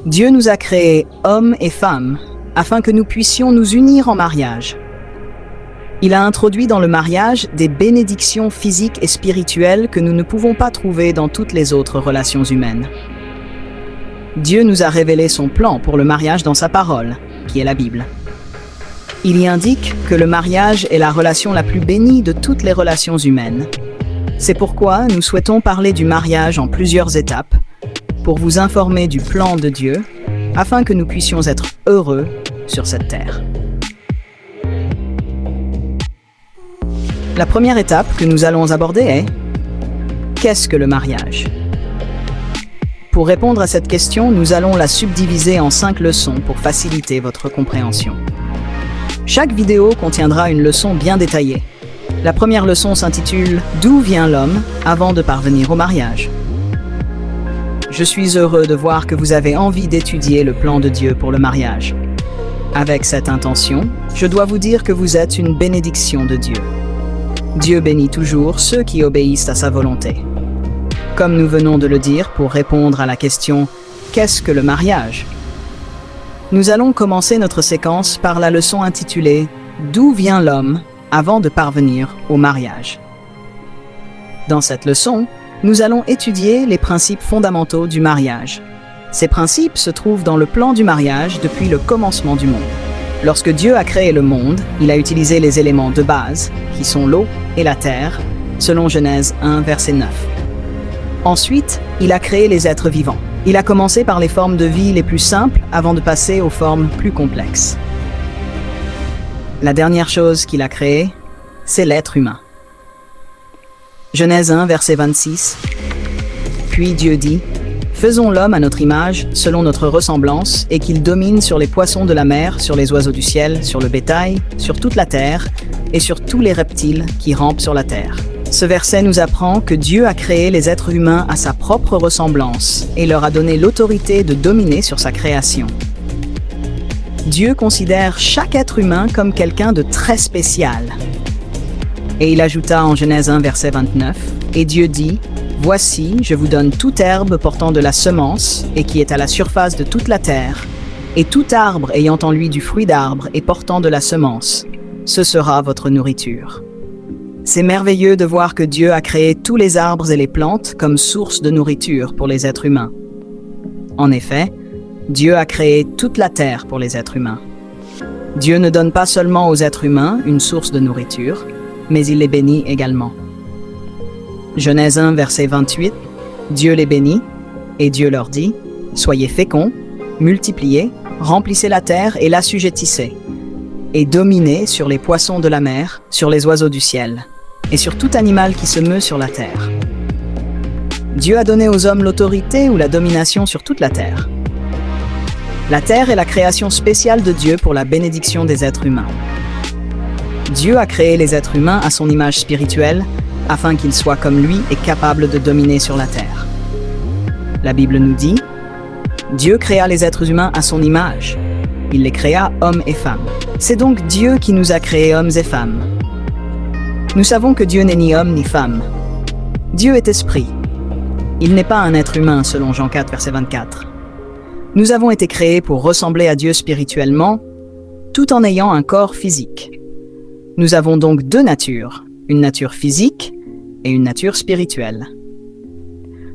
Dieu nous a créés hommes et femmes afin que nous puissions nous unir en mariage. Il a introduit dans le mariage des bénédictions physiques et spirituelles que nous ne pouvons pas trouver dans toutes les autres relations humaines. Dieu nous a révélé son plan pour le mariage dans sa parole, qui est la Bible. Il y indique que le mariage est la relation la plus bénie de toutes les relations humaines. C'est pourquoi nous souhaitons parler du mariage en plusieurs étapes, pour vous informer du plan de Dieu, afin que nous puissions être heureux sur cette terre. La première étape que nous allons aborder est « Qu'est-ce que le mariage ?» Pour répondre à cette question, nous allons la subdiviser en 5 leçons pour faciliter votre compréhension. Chaque vidéo contiendra une leçon bien détaillée. La première leçon s'intitule « D'où vient l'homme avant de parvenir au mariage ?» Je suis heureux de voir que vous avez envie d'étudier le plan de Dieu pour le mariage. Avec cette intention, je dois vous dire que vous êtes une bénédiction de Dieu. Dieu bénit toujours ceux qui obéissent à sa volonté. Comme nous venons de le dire pour répondre à la question « Qu'est-ce que le mariage ?» Nous allons commencer notre séquence par la leçon intitulée « D'où vient l'homme avant de parvenir au mariage ?» Dans cette leçon, nous allons étudier les principes fondamentaux du mariage. Ces principes se trouvent dans le plan du mariage depuis le commencement du monde. Lorsque Dieu a créé le monde, il a utilisé les éléments de base, qui sont l'eau et la terre, selon Genèse 1, verset 9. Ensuite, il a créé les êtres vivants. Il a commencé par les formes de vie les plus simples avant de passer aux formes plus complexes. La dernière chose qu'il a créée, c'est l'être humain. Genèse 1, verset 26. Puis Dieu dit: faisons l'homme à notre image, selon notre ressemblance, et qu'il domine sur les poissons de la mer, sur les oiseaux du ciel, sur le bétail, sur toute la terre, et sur tous les reptiles qui rampent sur la terre. Ce verset nous apprend que Dieu a créé les êtres humains à sa propre ressemblance et leur a donné l'autorité de dominer sur sa création. Dieu considère chaque être humain comme quelqu'un de très spécial. Et il ajouta en Genèse 1, verset 29, « Et Dieu dit, voici, je vous donne toute herbe portant de la semence et qui est à la surface de toute la terre, et tout arbre ayant en lui du fruit d'arbre et portant de la semence. Ce sera votre nourriture. » C'est merveilleux de voir que Dieu a créé tous les arbres et les plantes comme source de nourriture pour les êtres humains. En effet, Dieu a créé toute la terre pour les êtres humains. Dieu ne donne pas seulement aux êtres humains une source de nourriture, mais il les bénit également. Genèse 1, verset 28, Dieu les bénit, et Dieu leur dit, « Soyez féconds, multipliez, remplissez la terre et l'assujettissez, et dominez sur les poissons de la mer, sur les oiseaux du ciel, et sur tout animal qui se meut sur la terre. » Dieu a donné aux hommes l'autorité ou la domination sur toute la terre. La terre est la création spéciale de Dieu pour la bénédiction des êtres humains. Dieu a créé les êtres humains à son image spirituelle, afin qu'ils soient comme lui et capables de dominer sur la terre. La Bible nous dit, Dieu créa les êtres humains à son image. Il les créa hommes et femmes. C'est donc Dieu qui nous a créés hommes et femmes. Nous savons que Dieu n'est ni homme ni femme. Dieu est esprit. Il n'est pas un être humain, selon Jean 4, verset 24. Nous avons été créés pour ressembler à Dieu spirituellement, tout en ayant un corps physique. Nous avons donc deux natures, une nature physique et une nature spirituelle.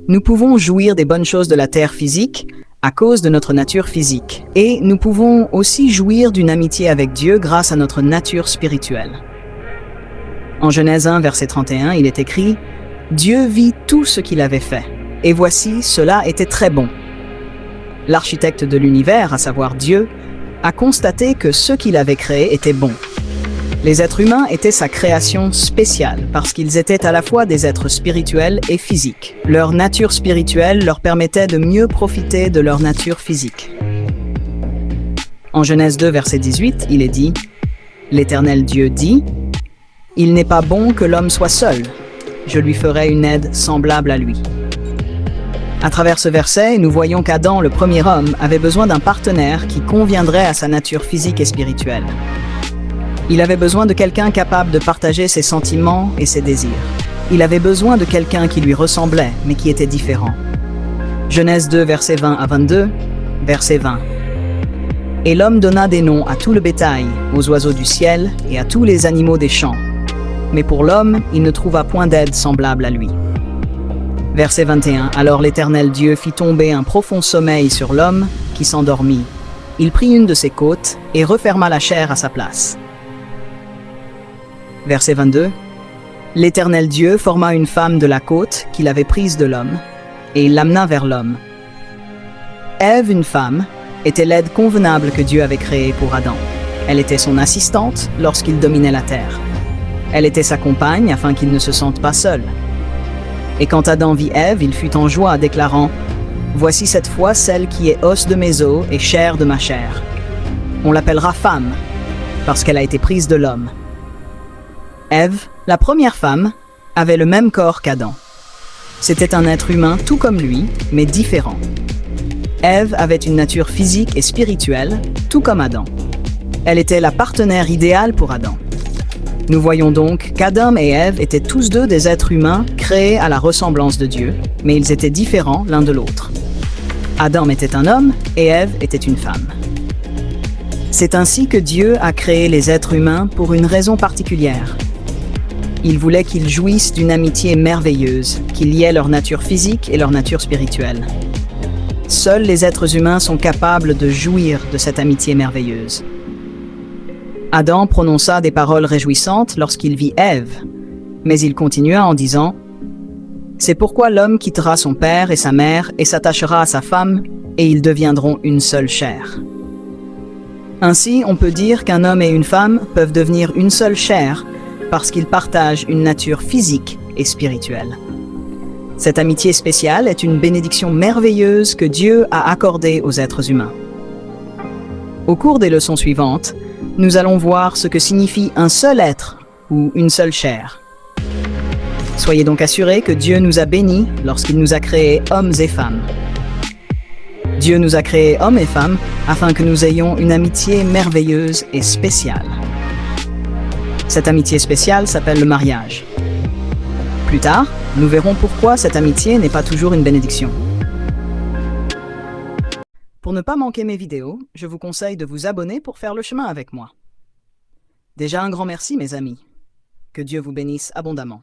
Nous pouvons jouir des bonnes choses de la terre physique à cause de notre nature physique, et nous pouvons aussi jouir d'une amitié avec Dieu grâce à notre nature spirituelle. En Genèse 1, verset 31, il est écrit « Dieu vit tout ce qu'il avait fait, et voici, cela était très bon. » L'architecte de l'univers, à savoir Dieu, a constaté que ce qu'il avait créé était bon. Les êtres humains étaient sa création spéciale parce qu'ils étaient à la fois des êtres spirituels et physiques. Leur nature spirituelle leur permettait de mieux profiter de leur nature physique. En Genèse 2, verset 18, il est dit « L'Éternel Dieu dit, « Il n'est pas bon que l'homme soit seul, je lui ferai une aide semblable à lui. » À travers ce verset, nous voyons qu'Adam, le premier homme, avait besoin d'un partenaire qui conviendrait à sa nature physique et spirituelle. Il avait besoin de quelqu'un capable de partager ses sentiments et ses désirs. Il avait besoin de quelqu'un qui lui ressemblait, mais qui était différent. Genèse 2, versets 20 à 22, Verset 20. Et l'homme donna des noms à tout le bétail, aux oiseaux du ciel et à tous les animaux des champs. Mais pour l'homme, il ne trouva point d'aide semblable à lui. Verset 21. Alors l'Éternel Dieu fit tomber un profond sommeil sur l'homme qui s'endormit. Il prit une de ses côtes et referma la chair à sa place. Verset 22. L'Éternel Dieu forma une femme de la côte qu'il avait prise de l'homme, et il l'amena vers l'homme. Ève, une femme, était l'aide convenable que Dieu avait créée pour Adam. Elle était son assistante lorsqu'il dominait la terre. Elle était sa compagne afin qu'il ne se sente pas seul. Et quand Adam vit Ève, il fut en joie, déclarant « Voici cette fois celle qui est os de mes os et chair de ma chair. On l'appellera femme, parce qu'elle a été prise de l'homme. » Ève, la première femme, avait le même corps qu'Adam. C'était un être humain tout comme lui, mais différent. Ève avait une nature physique et spirituelle, tout comme Adam. Elle était la partenaire idéale pour Adam. Nous voyons donc qu'Adam et Ève étaient tous deux des êtres humains créés à la ressemblance de Dieu, mais ils étaient différents l'un de l'autre. Adam était un homme et Ève était une femme. C'est ainsi que Dieu a créé les êtres humains pour une raison particulière. Il voulait qu'ils jouissent d'une amitié merveilleuse qui liait leur nature physique et leur nature spirituelle. Seuls les êtres humains sont capables de jouir de cette amitié merveilleuse. Adam prononça des paroles réjouissantes lorsqu'il vit Ève, mais il continua en disant « C'est pourquoi l'homme quittera son père et sa mère et s'attachera à sa femme, et ils deviendront une seule chair. » Ainsi, on peut dire qu'un homme et une femme peuvent devenir une seule chair parce qu'ils partagent une nature physique et spirituelle. Cette amitié spéciale est une bénédiction merveilleuse que Dieu a accordée aux êtres humains. Au cours des leçons suivantes, nous allons voir ce que signifie un seul être ou une seule chair. Soyez donc assurés que Dieu nous a bénis lorsqu'il nous a créés hommes et femmes. Dieu nous a créés hommes et femmes afin que nous ayons une amitié merveilleuse et spéciale. Cette amitié spéciale s'appelle le mariage. Plus tard, nous verrons pourquoi cette amitié n'est pas toujours une bénédiction. Pour ne pas manquer mes vidéos, je vous conseille de vous abonner pour faire le chemin avec moi. Déjà un grand merci mes amis. Que Dieu vous bénisse abondamment.